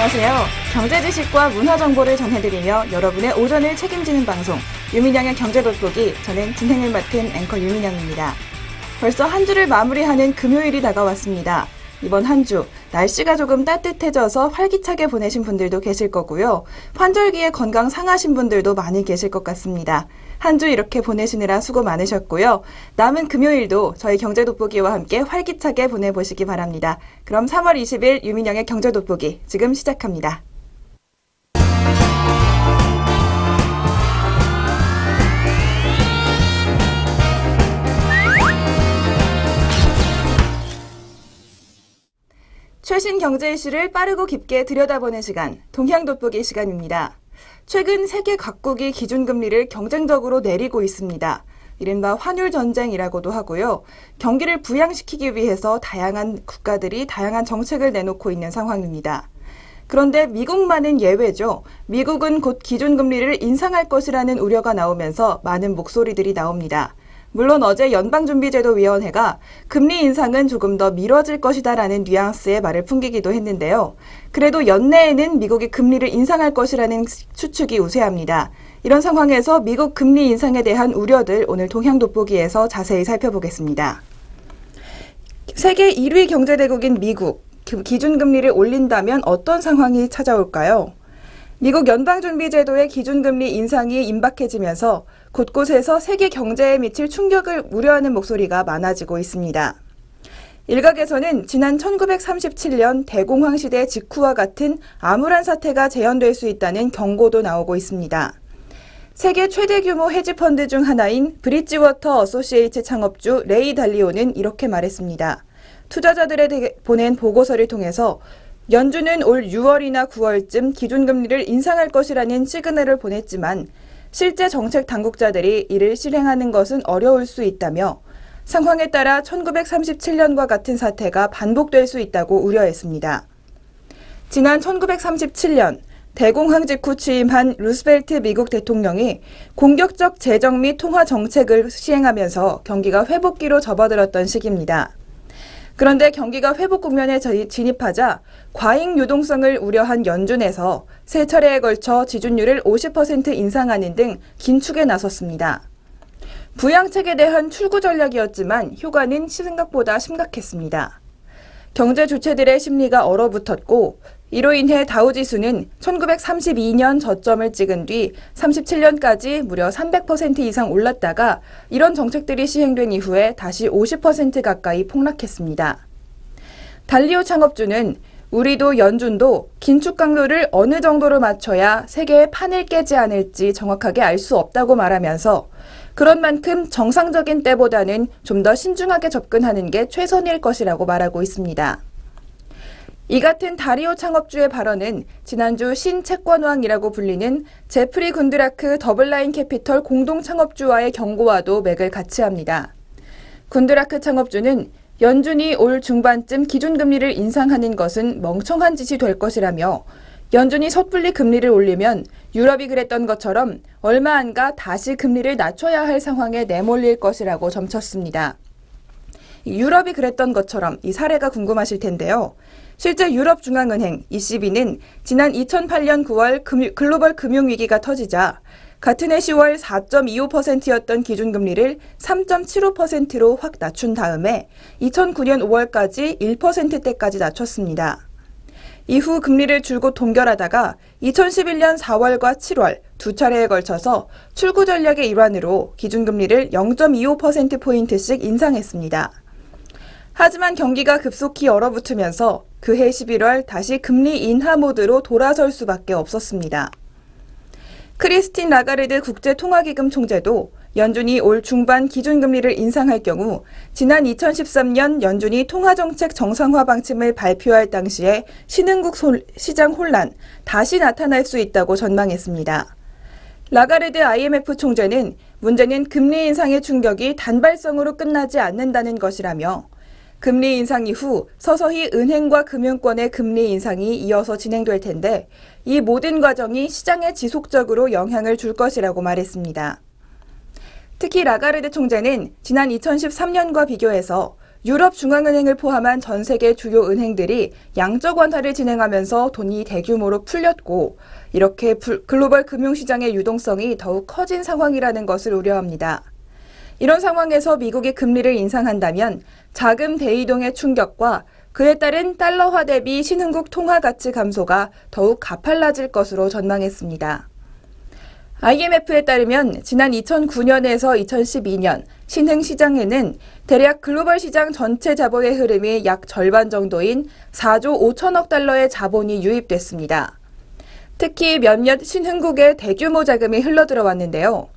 안녕하세요. 경제 지식과 문화 정보를 전해드리며 여러분의 오전을 책임지는 방송 유민영의 경제 돋보기. 저는 진행을 맡은 앵커 유민영입니다. 벌써 한 주를 마무리하는 금요일이 다가왔습니다. 이번 한 주 날씨가 조금 따뜻해져서 활기차게 보내신 분들도 계실 거고요. 환절기에 건강 상하신 분들도 많이 계실 것 같습니다. 한 주 이렇게 보내시느라 수고 많으셨고요. 남은 금요일도 저희 경제 돋보기와 함께 활기차게 보내보시기 바랍니다. 그럼 3월 20일 유민영의 경제 돋보기 지금 시작합니다. 최신 경제 이슈를 빠르고 깊게 들여다보는 시간, 동향 돋보기 시간입니다. 최근 세계 각국이 기준금리를 경쟁적으로 내리고 있습니다. 이른바 환율 전쟁이라고도 하고요. 경기를 부양시키기 위해서 다양한 국가들이 다양한 정책을 내놓고 있는 상황입니다. 그런데 미국만은 예외죠. 미국은 곧 기준금리를 인상할 것이라는 우려가 나오면서 많은 목소리들이 나옵니다. 물론 어제 연방준비제도위원회가 금리 인상은 조금 더 미뤄질 것이다라는 뉘앙스의 말을 풍기기도 했는데요. 그래도 연내에는 미국이 금리를 인상할 것이라는 추측이 우세합니다. 이런 상황에서 미국 금리 인상에 대한 우려들 오늘 동향 돋보기에서 자세히 살펴보겠습니다. 세계 1위 경제대국인 미국, 기준금리를 올린다면 어떤 상황이 찾아올까요? 미국 연방준비제도의 기준금리 인상이 임박해지면서 곳곳에서 세계 경제에 미칠 충격을 우려하는 목소리가 많아지고 있습니다. 일각에서는 지난 1937년 대공황 시대 직후와 같은 암울한 사태가 재현될 수 있다는 경고도 나오고 있습니다. 세계 최대 규모 헤지펀드 중 하나인 브릿지워터 어소시에이츠 창업주 레이 달리오는 이렇게 말했습니다. 투자자들에게 보낸 보고서를 통해서 연준은 올 6월이나 9월쯤 기준금리를 인상할 것이라는 시그널을 보냈지만 실제 정책 당국자들이 이를 실행하는 것은 어려울 수 있다며 상황에 따라 1937년과 같은 사태가 반복될 수 있다고 우려했습니다. 지난 1937년 대공황 직후 취임한 루스벨트 미국 대통령이 공격적 재정 및 통화 정책을 시행하면서 경기가 회복기로 접어들었던 시기입니다. 그런데 경기가 회복 국면에 진입하자 과잉 유동성을 우려한 연준에서 세 차례에 걸쳐 지준율을 50% 인상하는 등 긴축에 나섰습니다. 부양책에 대한 출구 전략이었지만 효과는 생각보다 심각했습니다. 경제 주체들의 심리가 얼어붙었고 이로 인해 다우지수는 1932년 저점을 찍은 뒤 37년까지 무려 300% 이상 올랐다가 이런 정책들이 시행된 이후에 다시 50% 가까이 폭락했습니다. 달리오 창업주는 우리도 연준도 긴축 강도를 어느 정도로 맞춰야 세계의 판을 깨지 않을지 정확하게 알 수 없다고 말하면서 그런 만큼 정상적인 때보다는 좀 더 신중하게 접근하는 게 최선일 것이라고 말하고 있습니다. 이 같은 다리오 창업주의 발언은 지난주 신채권왕이라고 불리는 제프리 군드라크 더블라인 캐피털 공동 창업주와의 경고와도 맥을 같이 합니다. 군드라크 창업주는 연준이 올 중반쯤 기준금리를 인상하는 것은 멍청한 짓이 될 것이라며 연준이 섣불리 금리를 올리면 유럽이 그랬던 것처럼 얼마 안 가 다시 금리를 낮춰야 할 상황에 내몰릴 것이라고 점쳤습니다. 유럽이 그랬던 것처럼 이 사례가 궁금하실 텐데요. 실제 유럽중앙은행 ECB는 지난 2008년 9월 글로벌 금융위기가 터지자 같은 해 10월 4.25%였던 기준금리를 3.75%로 확 낮춘 다음에 2009년 5월까지 1%대까지 낮췄습니다. 이후 금리를 줄곧 동결하다가 2011년 4월과 7월 두 차례에 걸쳐서 출구 전략의 일환으로 기준금리를 0.25%포인트씩 인상했습니다. 하지만 경기가 급속히 얼어붙으면서 그해 11월 다시 금리 인하 모드로 돌아설 수밖에 없었습니다. 크리스틴 라가르드 국제통화기금 총재도 연준이 올 중반 기준금리를 인상할 경우 지난 2013년 연준이 통화정책 정상화 방침을 발표할 당시에 신흥국 시장 혼란 다시 나타날 수 있다고 전망했습니다. 라가르드 IMF 총재는 문제는 금리 인상의 충격이 단발성으로 끝나지 않는다는 것이라며 금리 인상 이후 서서히 은행과 금융권의 금리 인상이 이어서 진행될 텐데 이 모든 과정이 시장에 지속적으로 영향을 줄 것이라고 말했습니다. 특히 라가르드 총재는 지난 2013년과 비교해서 유럽중앙은행을 포함한 전 세계 주요 은행들이 양적 완화를 진행하면서 돈이 대규모로 풀렸고 이렇게 글로벌 금융시장의 유동성이 더욱 커진 상황이라는 것을 우려합니다. 이런 상황에서 미국이 금리를 인상한다면 자금 대이동의 충격과 그에 따른 달러화 대비 신흥국 통화 가치 감소가 더욱 가팔라질 것으로 전망했습니다. IMF에 따르면 지난 2009년에서 2012년 신흥 시장에는 대략 글로벌 시장 전체 자본의 흐름이 약 절반 정도인 4조 5천억 달러의 자본이 유입됐습니다. 특히 몇몇 신흥국의 대규모 자금이 흘러들어왔는데요.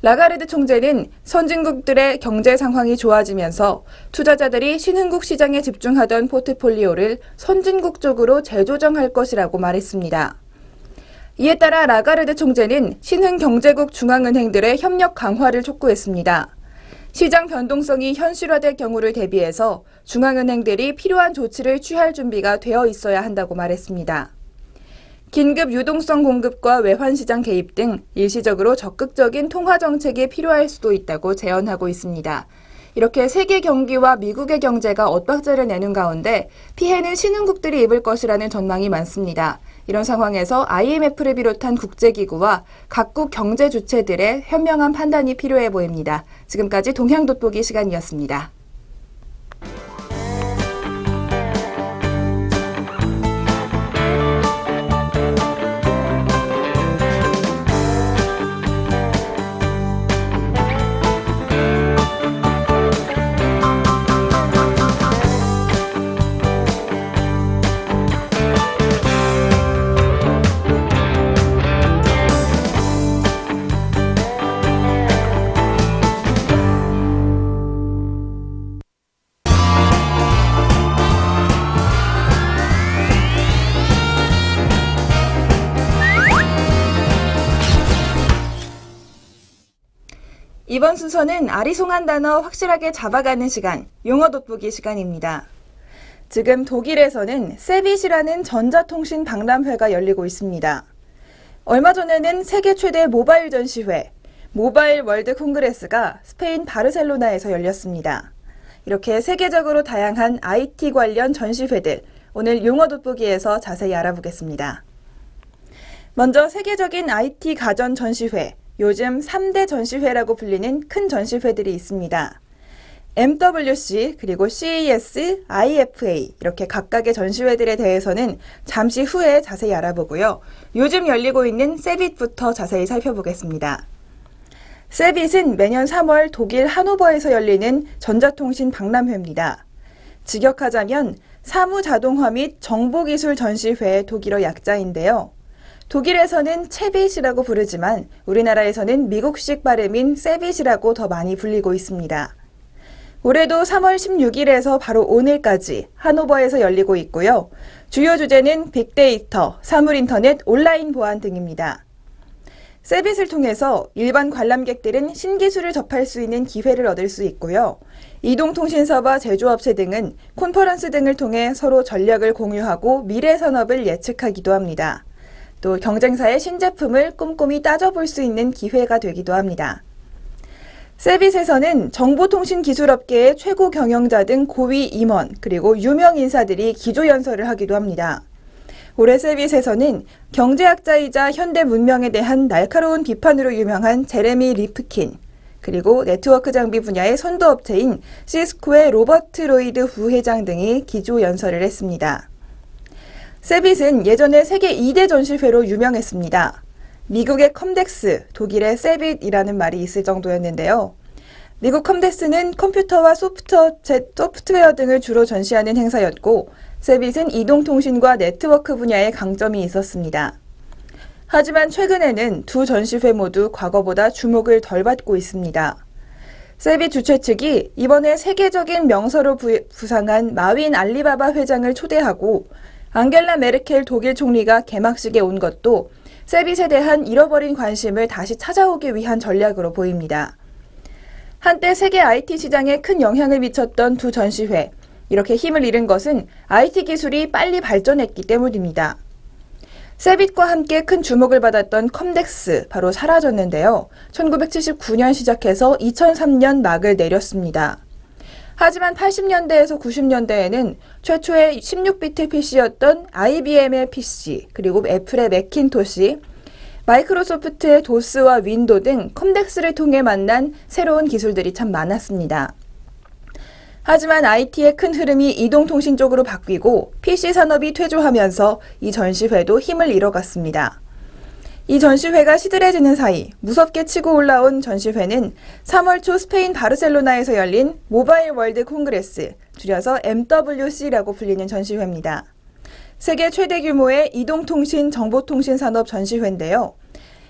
라가르드 총재는 선진국들의 경제 상황이 좋아지면서 투자자들이 신흥국 시장에 집중하던 포트폴리오를 선진국 쪽으로 재조정할 것이라고 말했습니다. 이에 따라 라가르드 총재는 신흥 경제국 중앙은행들의 협력 강화를 촉구했습니다. 시장 변동성이 현실화될 경우를 대비해서 중앙은행들이 필요한 조치를 취할 준비가 되어 있어야 한다고 말했습니다. 긴급 유동성 공급과 외환시장 개입 등 일시적으로 적극적인 통화 정책이 필요할 수도 있다고 제언하고 있습니다. 이렇게 세계 경기와 미국의 경제가 엇박자를 내는 가운데 피해는 신흥국들이 입을 것이라는 전망이 많습니다. 이런 상황에서 IMF를 비롯한 국제기구와 각국 경제 주체들의 현명한 판단이 필요해 보입니다. 지금까지 동향돋보기 시간이었습니다. 이번 순서는 아리송한 단어 확실하게 잡아가는 시간, 용어 돋보기 시간입니다. 지금 독일에서는 세빗이라는 전자통신 박람회가 열리고 있습니다. 얼마 전에는 세계 최대 모바일 전시회, 모바일 월드 콩그레스가 스페인 바르셀로나에서 열렸습니다. 이렇게 세계적으로 다양한 IT 관련 전시회들, 오늘 용어 돋보기에서 자세히 알아보겠습니다. 먼저 세계적인 IT 가전 전시회, 요즘 3대 전시회라고 불리는 큰 전시회들이 있습니다. MWC, 그리고 CES, IFA 이렇게 각각의 전시회들에 대해서는 잠시 후에 자세히 알아보고요. 요즘 열리고 있는 세빗부터 자세히 살펴보겠습니다. 세빗은 매년 3월 독일 하노버에서 열리는 전자통신 박람회입니다. 직역하자면 사무자동화 및 정보기술 전시회의 독일어 약자인데요. 독일에서는 채빗이라고 부르지만 우리나라에서는 미국식 발음인 세빗이라고 더 많이 불리고 있습니다. 올해도 3월 16일에서 바로 오늘까지 하노버에서 열리고 있고요. 주요 주제는 빅데이터, 사물인터넷, 온라인 보안 등입니다. 세빗을 통해서 일반 관람객들은 신기술을 접할 수 있는 기회를 얻을 수 있고요. 이동통신사와 제조업체 등은 콘퍼런스 등을 통해 서로 전략을 공유하고 미래 산업을 예측하기도 합니다. 또 경쟁사의 신제품을 꼼꼼히 따져볼 수 있는 기회가 되기도 합니다. 세빗에서는 정보통신기술업계의 최고 경영자 등 고위 임원 그리고 유명 인사들이 기조연설을 하기도 합니다. 올해 세빗에서는 경제학자이자 현대 문명에 대한 날카로운 비판으로 유명한 제레미 리프킨, 그리고 네트워크 장비 분야의 선도업체인 시스코의 로버트 로이드 부회장 등이 기조연설을 했습니다. 세빗은 예전에 세계 2대 전시회로 유명했습니다. 미국의 컴덱스, 독일의 세빗이라는 말이 있을 정도였는데요. 미국 컴덱스는 컴퓨터와 소프트웨어 등을 주로 전시하는 행사였고, 세빗은 이동통신과 네트워크 분야에 강점이 있었습니다. 하지만 최근에는 두 전시회 모두 과거보다 주목을 덜 받고 있습니다. 세빗 주최 측이 이번에 세계적인 명서로 부상한 마윈 알리바바 회장을 초대하고 앙겔라 메르켈 독일 총리가 개막식에 온 것도 세빗에 대한 잃어버린 관심을 다시 찾아오기 위한 전략으로 보입니다. 한때 세계 IT 시장에 큰 영향을 미쳤던 두 전시회, 이렇게 힘을 잃은 것은 IT 기술이 빨리 발전했기 때문입니다. 세빗과 함께 큰 주목을 받았던 컴덱스, 바로 사라졌는데요. 1979년 시작해서 2003년 막을 내렸습니다. 하지만 80년대에서 90년대에는 최초의 16비트 PC였던 IBM의 PC, 그리고 애플의 매킨토시, 마이크로소프트의 도스와 윈도 등 컴덱스를 통해 만난 새로운 기술들이 참 많았습니다. 하지만 IT의 큰 흐름이 이동통신 쪽으로 바뀌고 PC 산업이 퇴조하면서 이 전시회도 힘을 잃어갔습니다. 이 전시회가 시들해지는 사이 무섭게 치고 올라온 전시회는 3월 초 스페인 바르셀로나에서 열린 모바일 월드 콩그레스, 줄여서 MWC라고 불리는 전시회입니다. 세계 최대 규모의 이동통신 정보통신 산업 전시회인데요.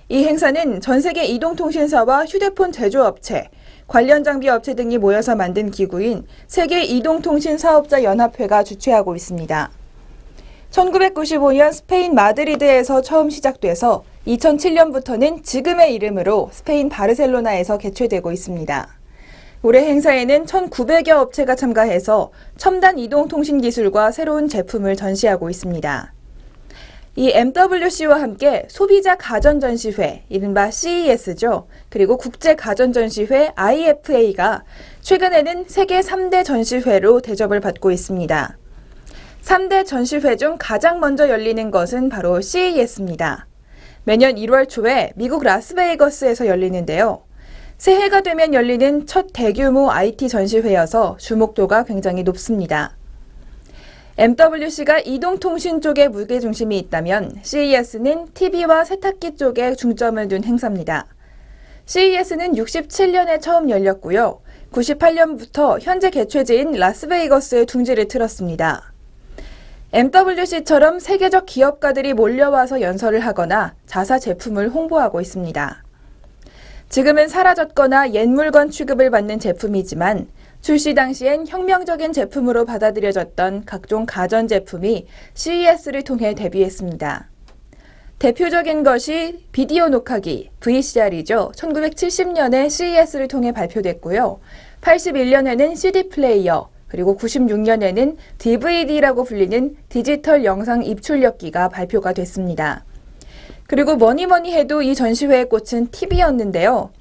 이 행사는 전 세계 이동통신사와 휴대폰 제조업체, 관련 장비 업체 등이 모여서 만든 기구인 세계 이동통신 사업자 연합회가 주최하고 있습니다. 1995년 스페인 마드리드에서 처음 시작돼서 2007년부터는 지금의 이름으로 스페인 바르셀로나에서 개최되고 있습니다. 올해 행사에는 1,900여 업체가 참가해서 첨단 이동통신 기술과 새로운 제품을 전시하고 있습니다. 이 MWC와 함께 소비자 가전전시회, 이른바 CES죠. 그리고 국제가전전시회 IFA가 최근에는 세계 3대 전시회로 대접을 받고 있습니다. 3대 전시회 중 가장 먼저 열리는 것은 바로 CES입니다. 매년 1월 초에 미국 라스베이거스에서 열리는데요. 새해가 되면 열리는 첫 대규모 IT 전시회여서 주목도가 굉장히 높습니다. MWC가 이동통신 쪽에 무게중심이 있다면 CES는 TV와 세탁기 쪽에 중점을 둔 행사입니다. CES는 67년에 처음 열렸고요. 98년부터 현재 개최지인 라스베이거스에 둥지를 틀었습니다. MWC처럼 세계적 기업가들이 몰려와서 연설을 하거나 자사 제품을 홍보하고 있습니다. 지금은 사라졌거나 옛 물건 취급을 받는 제품이지만 출시 당시엔 혁명적인 제품으로 받아들여졌던 각종 가전제품이 CES를 통해 데뷔했습니다. 대표적인 것이 비디오 녹화기 VCR이죠. 1970년에 CES를 통해 발표됐고요. 81년에는 CD 플레이어, 그리고 96년에는 DVD라고 불리는 디지털 영상 입출력기가 발표가 됐습니다. 그리고 뭐니 해도 이 전시회의 꽃은 TV였는데요.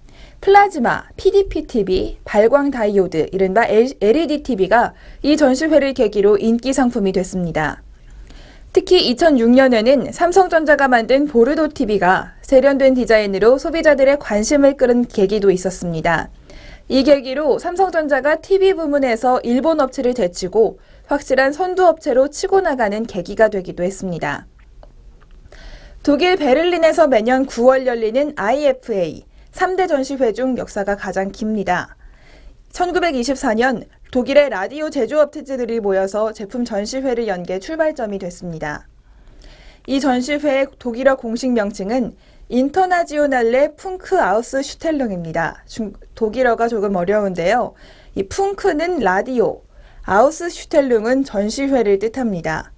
플라즈마, PDP TV, 발광 다이오드, 이른바 LED TV가 이 전시회를 계기로 인기 상품이 됐습니다. 특히 2006년에는 삼성전자가 만든 보르도 TV가 세련된 디자인으로 소비자들의 관심을 끌은 계기도 있었습니다. 이 계기로 삼성전자가 TV 부문에서 일본 업체를 제치고 확실한 선두 업체로 치고 나가는 계기가 되기도 했습니다. 독일 베를린에서 매년 9월 열리는 IFA, 3대 전시회 중 역사가 가장 깁니다. 1924년 독일의 라디오 제조업체들이 모여서 제품 전시회를 연 게 출발점이 됐습니다. 이 전시회의 독일어 공식 명칭은 인터나지오날레 풍크 아우스 슈텔릉입니다. 독일어가 조금 어려운데요. 이 풍크는 라디오, 아우스 슈텔릉은 전시회를 뜻합니다.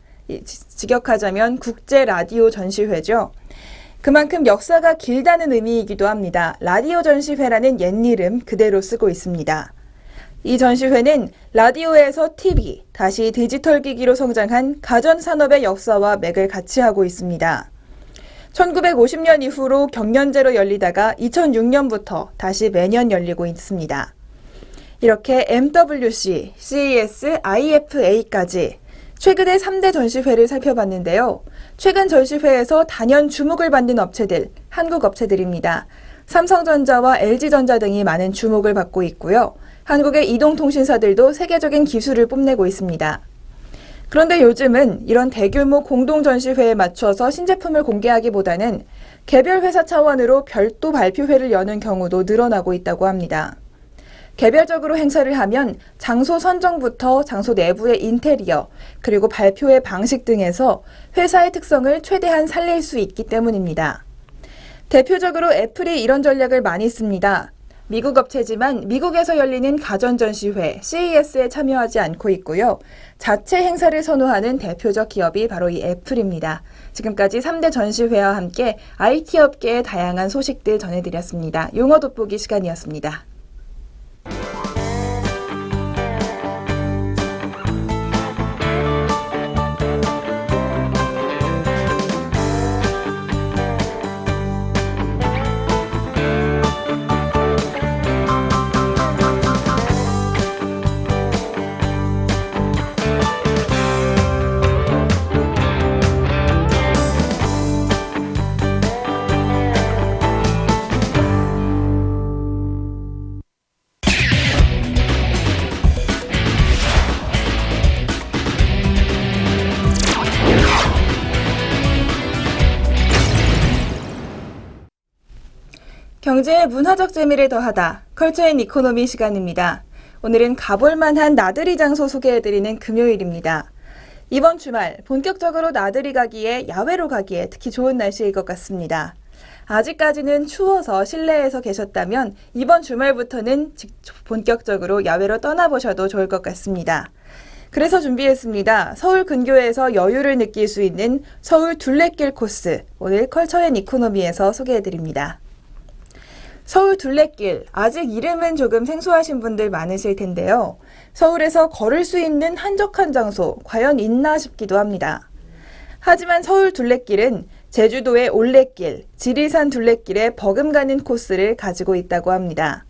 직역하자면 국제 라디오 전시회죠. 그만큼 역사가 길다는 의미이기도 합니다. 라디오 전시회라는 옛 이름 그대로 쓰고 있습니다. 이 전시회는 라디오에서 TV, 다시 디지털 기기로 성장한 가전산업의 역사와 맥을 같이 하고 있습니다. 1950년 이후로 경년제로 열리다가 2006년부터 다시 매년 열리고 있습니다. 이렇게 MWC, CES, IFA까지 최근에 3대 전시회를 살펴봤는데요. 최근 전시회에서 단연 주목을 받는 업체들, 한국 업체들입니다. 삼성전자와 LG전자 등이 많은 주목을 받고 있고요. 한국의 이동통신사들도 세계적인 기술을 뽐내고 있습니다. 그런데 요즘은 이런 대규모 공동 전시회에 맞춰서 신제품을 공개하기보다는 개별 회사 차원으로 별도 발표회를 여는 경우도 늘어나고 있다고 합니다. 개별적으로 행사를 하면 장소 선정부터 장소 내부의 인테리어, 그리고 발표의 방식 등에서 회사의 특성을 최대한 살릴 수 있기 때문입니다. 대표적으로 애플이 이런 전략을 많이 씁니다. 미국 업체지만 미국에서 열리는 가전전시회 CES에 참여하지 않고 있고요. 자체 행사를 선호하는 대표적 기업이 바로 이 애플입니다. 지금까지 3대 전시회와 함께 IT 업계의 다양한 소식들 전해드렸습니다. 용어 돋보기 시간이었습니다. 경제에 문화적 재미를 더하다. 컬처 앤 이코노미 시간입니다. 오늘은 가볼만한 나들이 장소 소개해드리는 금요일입니다. 이번 주말 본격적으로 나들이 가기에 야외로 가기에 특히 좋은 날씨일 것 같습니다. 아직까지는 추워서 실내에서 계셨다면 이번 주말부터는 본격적으로 야외로 떠나보셔도 좋을 것 같습니다. 그래서 준비했습니다. 서울 근교에서 여유를 느낄 수 있는 서울 둘레길 코스, 오늘 컬처 앤 이코노미에서 소개해드립니다. 서울 둘레길, 아직 이름은 조금 생소하신 분들 많으실 텐데요. 서울에서 걸을 수 있는 한적한 장소, 과연 있나 싶기도 합니다. 하지만 서울 둘레길은 제주도의 올레길, 지리산 둘레길에 버금가는 코스를 가지고 있다고 합니다.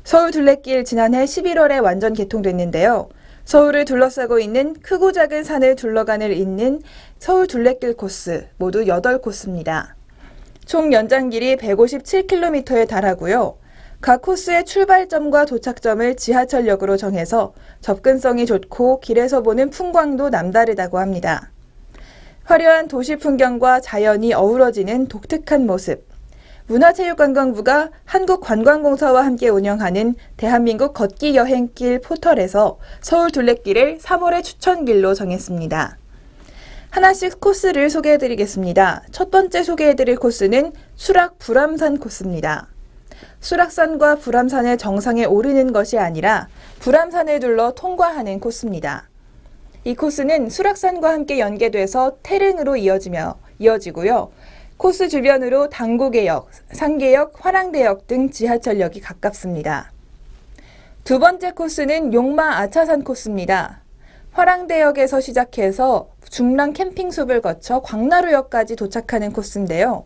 서울 둘레길 지난해 11월에 완전 개통됐는데요. 서울을 둘러싸고 있는 크고 작은 산을 둘러간을 잇는 서울 둘레길 코스, 모두 8코스입니다. 총 연장 길이 157km에 달하고요. 각 코스의 출발점과 도착점을 지하철역으로 정해서 접근성이 좋고 길에서 보는 풍광도 남다르다고 합니다. 화려한 도시 풍경과 자연이 어우러지는 독특한 모습. 문화체육관광부가 한국관광공사와 함께 운영하는 대한민국 걷기 여행길 포털에서 서울 둘레길을 3월의 추천길로 정했습니다. 하나씩 코스를 소개해드리겠습니다. 첫 번째 소개해드릴 코스는 수락 불암산 코스입니다. 수락산과 불암산의 정상에 오르는 것이 아니라 불암산을 둘러 통과하는 코스입니다. 이 코스는 수락산과 함께 연계돼서 태릉으로 이어지고요. 코스 주변으로 당구개역, 상계역, 화랑대역 등 지하철역이 가깝습니다. 두 번째 코스는 용마 아차산 코스입니다. 화랑대역에서 시작해서 중랑 캠핑숲을 거쳐 광나루역까지 도착하는 코스인데요.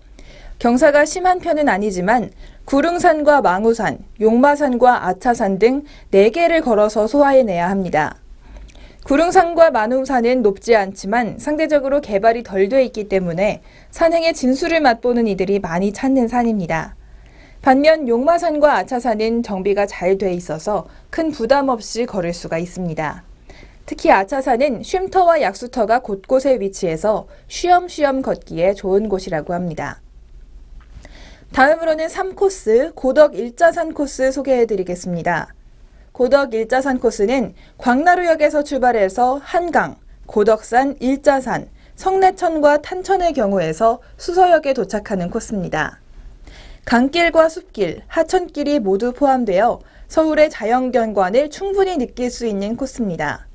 경사가 심한 편은 아니지만 구릉산과 망우산, 용마산과 아차산 등 4개를 걸어서 소화해내야 합니다. 구릉산과 망우산은 높지 않지만 상대적으로 개발이 덜 돼 있기 때문에 산행의 진수를 맛보는 이들이 많이 찾는 산입니다. 반면 용마산과 아차산은 정비가 잘 돼 있어서 큰 부담 없이 걸을 수가 있습니다. 특히 아차산은 쉼터와 약수터가 곳곳에 위치해서 쉬엄쉬엄 걷기에 좋은 곳이라고 합니다. 다음으로는 3코스 고덕 일자산 코스 소개해드리겠습니다. 고덕 일자산 코스는 광나루역에서 출발해서 한강, 고덕산, 일자산, 성내천과 탄천의 경우에서 수서역에 도착하는 코스입니다. 강길과 숲길, 하천길이 모두 포함되어 서울의 자연경관을 충분히 느낄 수 있는 코스입니다.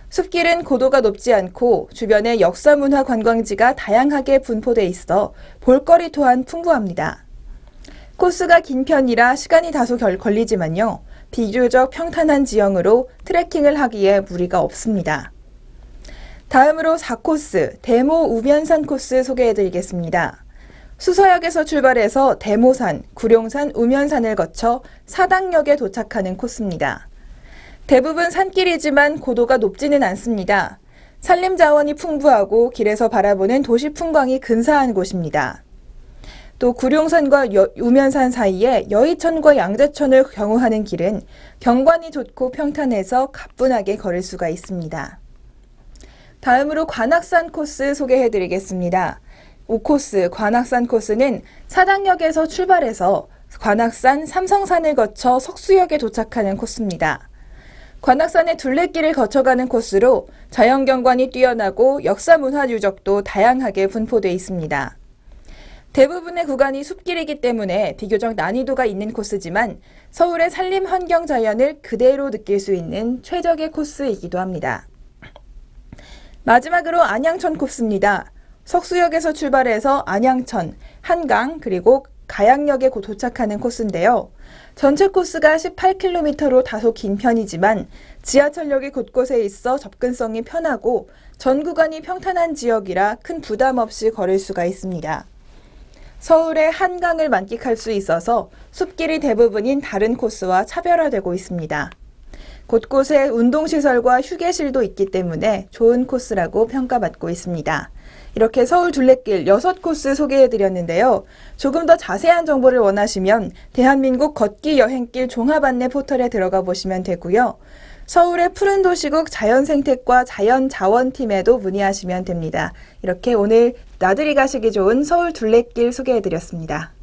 숲길은 고도가 높지 않고 주변에 역사문화 관광지가 다양하게 분포돼 있어 볼거리 또한 풍부합니다. 코스가 긴 편이라 시간이 다소 걸리지만요. 비교적 평탄한 지형으로 트레킹을 하기에 무리가 없습니다. 다음으로 4코스 대모 우면산 코스 소개해드리겠습니다. 수서역에서 출발해서 대모산, 구룡산, 우면산을 거쳐 사당역에 도착하는 코스입니다. 대부분 산길이지만 고도가 높지는 않습니다. 산림자원이 풍부하고 길에서 바라보는 도시 풍광이 근사한 곳입니다. 또 구룡산과 우면산 사이에 여의천과 양재천을 경유하는 길은 경관이 좋고 평탄해서 가뿐하게 걸을 수가 있습니다. 다음으로 관악산 코스 소개해드리겠습니다. 5코스 관악산 코스는 사당역에서 출발해서 관악산, 삼성산을 거쳐 석수역에 도착하는 코스입니다. 관악산의 둘레길을 거쳐가는 코스로 자연경관이 뛰어나고 역사문화 유적도 다양하게 분포되어 있습니다. 대부분의 구간이 숲길이기 때문에 비교적 난이도가 있는 코스지만 서울의 산림 환경 자연을 그대로 느낄 수 있는 최적의 코스이기도 합니다. 마지막으로 안양천 코스입니다. 석수역에서 출발해서 안양천, 한강, 그리고 가양역에 도착하는 코스인데요. 전체 코스가 18km로 다소 긴 편이지만 지하철역이 곳곳에 있어 접근성이 편하고 전 구간이 평탄한 지역이라 큰 부담 없이 걸을 수가 있습니다. 서울의 한강을 만끽할 수 있어서 숲길이 대부분인 다른 코스와 차별화되고 있습니다. 곳곳에 운동시설과 휴게실도 있기 때문에 좋은 코스라고 평가받고 있습니다. 이렇게 서울 둘레길 6코스 소개해드렸는데요. 조금 더 자세한 정보를 원하시면 대한민국 걷기 여행길 종합안내 포털에 들어가 보시면 되고요. 서울의 푸른 도시국 자연생태과 자연자원팀에도 문의하시면 됩니다. 이렇게 오늘 나들이 가시기 좋은 서울 둘레길 소개해드렸습니다.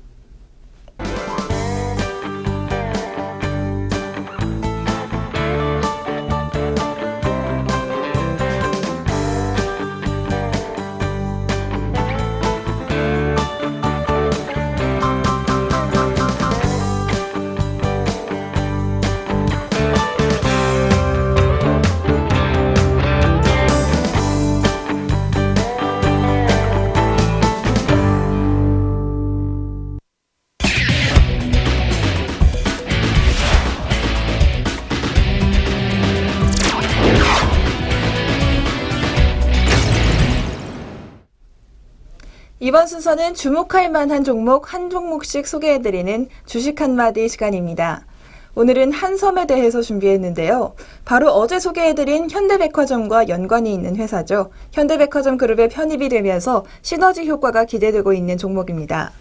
이번 순서는 주목할 만한 종목 한 종목씩 소개해드리는 주식 한마디 시간입니다. 오늘은 한섬에 대해서 준비했는데요. 바로 어제 소개해드린 현대백화점과 연관이 있는 회사죠. 현대백화점 그룹에 편입이 되면서 시너지 효과가 기대되고 있는 종목입니다.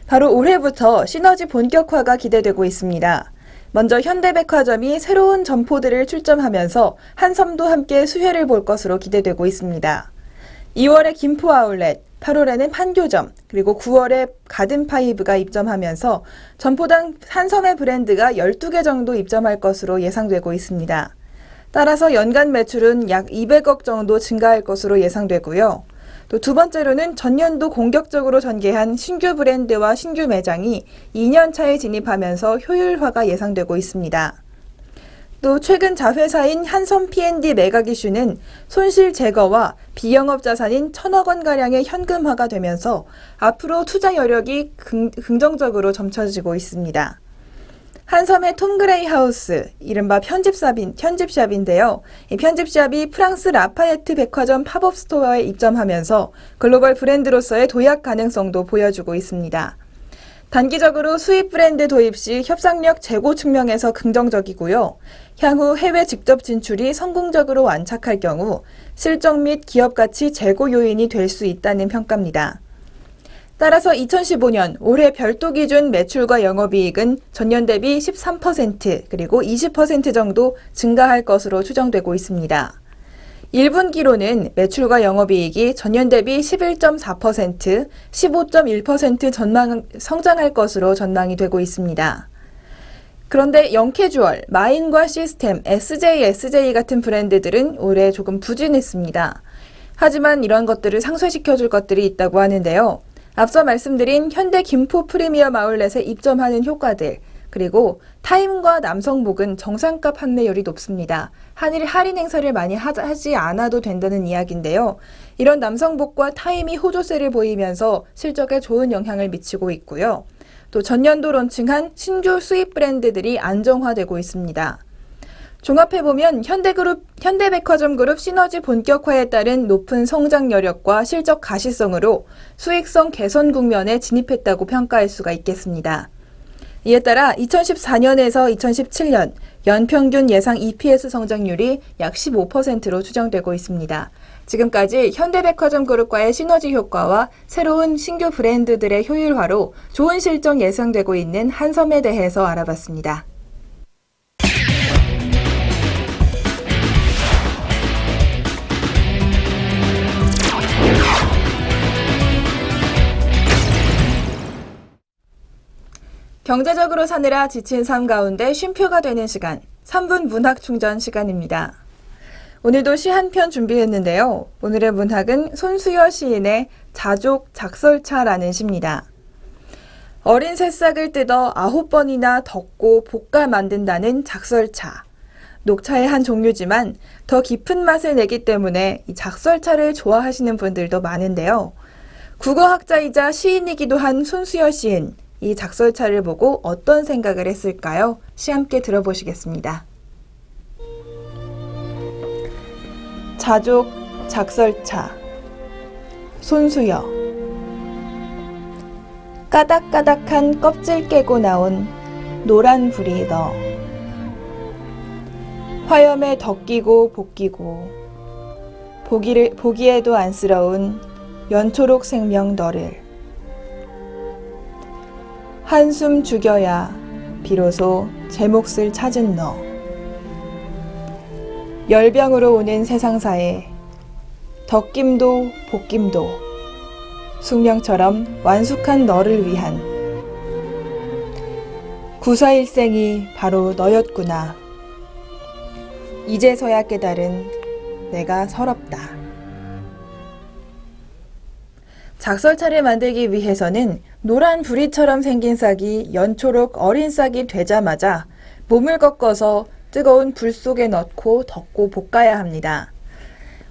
바로 올해부터 시너지 본격화가 기대되고 있습니다. 먼저 현대백화점이 새로운 점포들을 출점하면서 한섬도 함께 수혜를 볼 것으로 기대되고 있습니다. 2월에 김포 아울렛, 8월에는 판교점, 그리고 9월에 가든파이브가 입점하면서 점포당 한섬의 브랜드가 12개 정도 입점할 것으로 예상되고 있습니다. 따라서 연간 매출은 약 200억 정도 증가할 것으로 예상되고요. 또 두 번째로는 전년도 공격적으로 전개한 신규 브랜드와 신규 매장이 2년 차에 진입하면서 효율화가 예상되고 있습니다. 또 최근 자회사인 한섬 P&D 매각 이슈는 손실 제거와 비영업 자산인 1,000억 원가량의 현금화가 되면서 앞으로 투자 여력이 긍정적으로 점쳐지고 있습니다. 한섬의 톰 그레이 하우스, 이른바 편집샵인데요. 이 편집샵이 프랑스 라파에트 백화점 팝업 스토어에 입점하면서 글로벌 브랜드로서의 도약 가능성도 보여주고 있습니다. 단기적으로 수입 브랜드 도입 시 협상력 제고 측면에서 긍정적이고요. 향후 해외 직접 진출이 성공적으로 완착할 경우 실적 및 기업 가치 제고 요인이 될 수 있다는 평가입니다. 따라서 2015년 올해 별도 기준 매출과 영업이익은 전년 대비 13% 그리고 20% 정도 증가할 것으로 추정되고 있습니다. 1분기로는 매출과 영업이익이 전년 대비 11.4%, 15.1% 성장할 것으로 전망이 되고 있습니다. 그런데 영캐주얼, 마인과 시스템, SJ 같은 브랜드들은 올해 조금 부진했습니다. 하지만 이런 것들을 상쇄시켜줄 것들이 있다고 하는데요. 앞서 말씀드린 현대 김포 프리미엄 아울렛에 입점하는 효과들, 그리고 타임과 남성복은 정상가 판매율이 높습니다. 할인 행사를 많이 하지 않아도 된다는 이야기인데요. 이런 남성복과 타임이 호조세를 보이면서 실적에 좋은 영향을 미치고 있고요. 또 전년도 론칭한 신규 수입 브랜드들이 안정화되고 있습니다. 종합해보면 현대백화점 그룹 시너지 본격화에 따른 높은 성장 여력과 실적 가시성으로 수익성 개선 국면에 진입했다고 평가할 수가 있겠습니다. 이에 따라 2014년에서 2017년 연평균 예상 EPS 성장률이 약 15%로 추정되고 있습니다. 지금까지 현대백화점 그룹과의 시너지 효과와 새로운 신규 브랜드들의 효율화로 좋은 실적 예상되고 있는 한섬에 대해서 알아봤습니다. 경제적으로 사느라 지친 삶 가운데 쉼표가 되는 시간, 3분 문학 충전 시간입니다. 오늘도 시 한 편 준비했는데요. 오늘의 문학은 손수여 시인의 자족 작설차라는 시입니다. 어린 새싹을 뜯어 9번이나 덮고 볶아 만든다는 작설차. 녹차의 한 종류지만 더 깊은 맛을 내기 때문에 이 작설차를 좋아하시는 분들도 많은데요. 국어학자이자 시인이기도 한 손수여 시인. 이 작설차를 보고 어떤 생각을 했을까요? 시 함께 들어보시겠습니다. 자족 작설차 손수여 까닥까닥한 껍질 깨고 나온 노란 불이 너 화염에 덮기고 볶이고 보기에도 안쓰러운 연초록 생명 너를 한숨 죽여야 비로소 제 몫을 찾은 너. 열병으로 오는 세상사에 덕김도 볶김도 숙명처럼 완숙한 너를 위한 구사일생이 바로 너였구나. 이제서야 깨달은 내가 서럽다. 작설차를 만들기 위해서는 노란 부리처럼 생긴 싹이 연초록 어린 싹이 되자마자 몸을 꺾어서 뜨거운 불 속에 넣고 덮고 볶아야 합니다.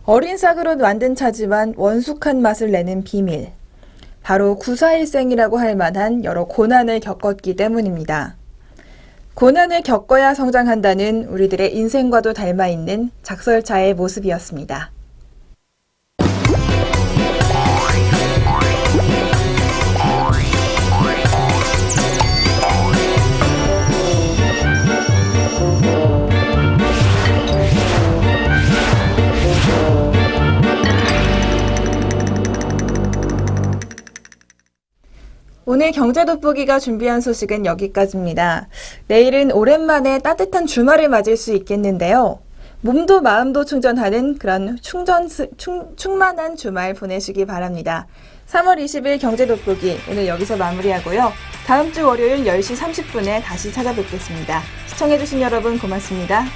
어린 싹으로 만든 차지만 원숙한 맛을 내는 비밀. 바로 구사일생이라고 할 만한 여러 고난을 겪었기 때문입니다. 고난을 겪어야 성장한다는 우리들의 인생과도 닮아있는 작설차의 모습이었습니다. 오늘 경제 돋보기가 준비한 소식은 여기까지입니다. 내일은 오랜만에 따뜻한 주말을 맞을 수 있겠는데요. 몸도 마음도 충전하는 그런 충만한 주말 보내시기 바랍니다. 3월 20일 경제 돋보기 오늘 여기서 마무리하고요. 다음 주 월요일 10시 30분에 다시 찾아뵙겠습니다. 시청해주신 여러분 고맙습니다.